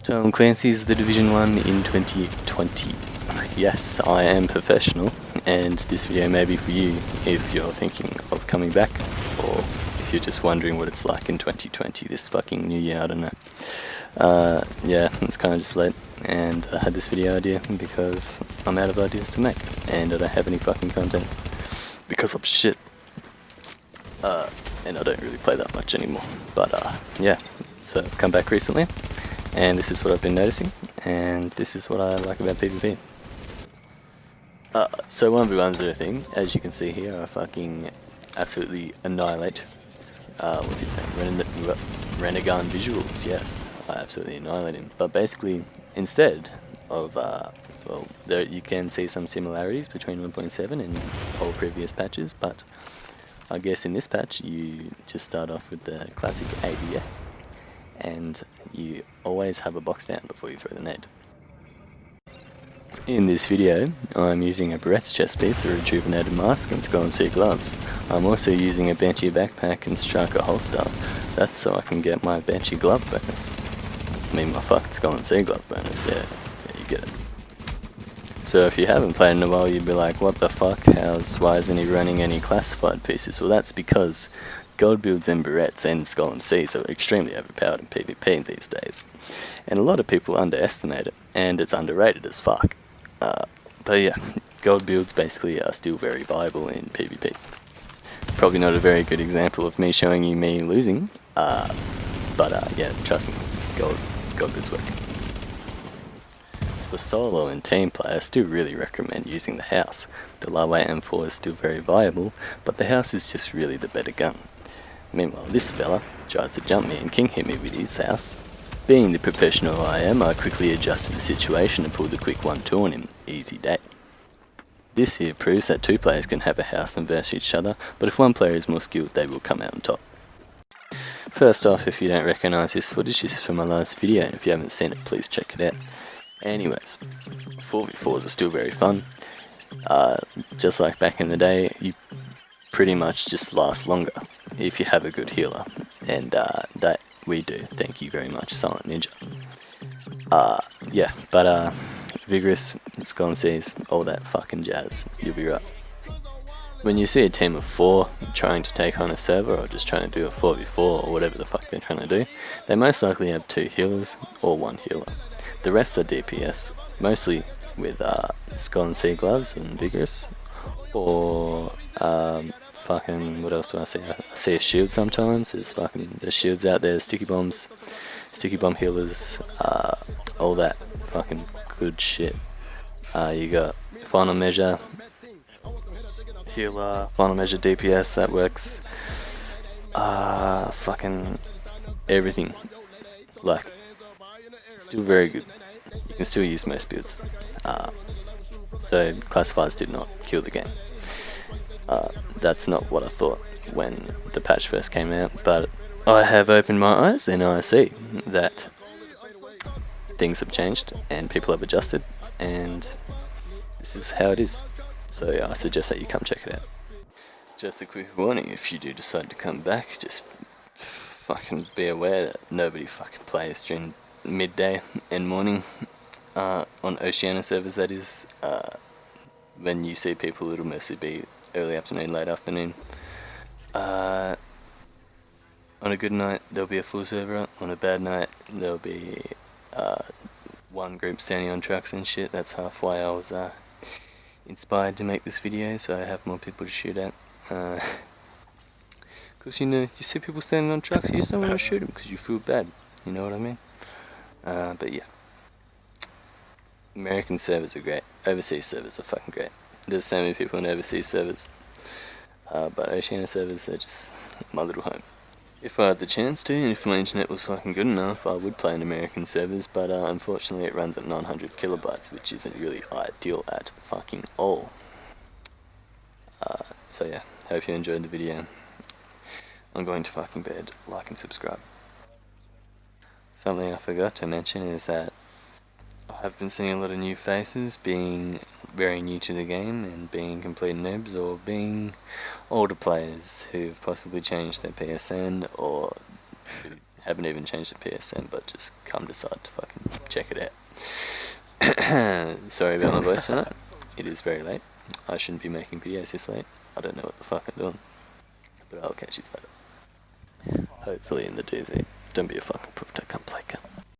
Tom Clancy's The Division 1 in 2020. Yes, I am professional, and this video may be for you if you're thinking of coming back, or if you're just wondering what it's like in 2020, this fucking new year, I don't know. Yeah, it's kind of just late, and I had this video idea because I'm out of ideas to make, and I don't have any fucking content, because I'm shit. And I don't really play that much anymore, but yeah, so I've come back recently, and this is what I've been noticing, and this is what I like about PvP. So 1v1s are a thing. As you can see here, I fucking absolutely annihilate, what's his name, Renegon Visuals, yes, I absolutely annihilate him. But basically, instead of, well, there you can see some similarities between 1.7 and all previous patches, but I guess in this patch you just start off with the classic ABS, and you always have a box down before you throw the nade. In this video, I'm using a Barrett's chest piece, a rejuvenated mask, and xJaltzy gloves. I'm also using a Banshee backpack and Striker holster. That's so I can get my Banshee glove bonus. I mean my fucking xJaltzy glove bonus, yeah, you get it. So if you haven't played in a while, you'd be like, what the fuck, why isn't he running any classified pieces? Well, that's because gold builds and Barrett's and xJaltzy are extremely overpowered in PvP these days. And a lot of people underestimate it, and it's underrated as fuck. But yeah, gold builds basically are still very viable in PvP. Probably not a very good example of me showing you me losing, but yeah, trust me, gold builds work. For solo and team play, I still really recommend using the house. The lightweight M4 is still very viable, but the house is just really the better gun. Meanwhile, this fella tries to jump me and king hit me with his house. Being the professional I am, I quickly adjusted the situation and pulled a quick 1-2 on him. Easy day. This here proves that two players can have a house and verse each other, but if one player is more skilled, they will come out on top. First off, if you don't recognise this footage, this is from my last video, and if you haven't seen it, please check it out. Anyways, 4v4s are still very fun. Just like back in the day, you pretty much just last longer if you have a good healer, and that we do. Thank you very much, Silent Ninja. Yeah, but Vigorous, xJaltzy, all that fucking jazz, you'll be right. When you see a team of 4 trying to take on a server, or just trying to do a 4v4 or whatever the fuck they're trying to do, they most likely have 2 healers or 1 healer. The rest are DPS, mostly with xJaltzy gloves and Vigorous, or fucking, what else do I see? I see a shield sometimes. There's shields out there, sticky bombs, sticky bomb healers, all that fucking good shit. You got final measure healer, final measure DPS, that works. Fucking everything. Like, still very good. You can still use most builds. So classifiers did not kill the game. That's not what I thought when the patch first came out, but I have opened my eyes and I see that things have changed and people have adjusted, and this is how it is. So yeah, I suggest that you come check it out. Just a quick warning, if you do decide to come back, just fucking be aware that nobody fucking plays during midday and morning on Oceania servers, that is. When you see people, it'll mostly be early afternoon, late afternoon. On a good night, there'll be a full server. On a bad night, there'll be one group standing on trucks and shit. That's half why I was inspired to make this video, so I have more people to shoot at. Because, you know, you see people standing on trucks, you just don't want to shoot them because you feel bad. You know what I mean? But yeah. American servers are great. Overseas servers are fucking great. There's so many people in overseas servers. But Oceania servers, they're just my little home. If I had the chance to, and if my internet was fucking good enough, I would play in American servers, but unfortunately it runs at 900 kilobytes, which isn't really ideal at fucking all. So yeah, hope you enjoyed the video. I'm going to fucking bed. Like and subscribe. Something I forgot to mention is that I have been seeing a lot of new faces being very new to the game and being complete noobs, or being older players who've possibly changed their PSN or who Haven't even changed the PSN, but just come decide to fucking check it out. Sorry about my voice tonight. It is very late. I shouldn't be making videos this late. I don't know what the fuck I'm doing. But I'll catch you later. Hopefully in the DZ. Don't be a fucking poof, I can't play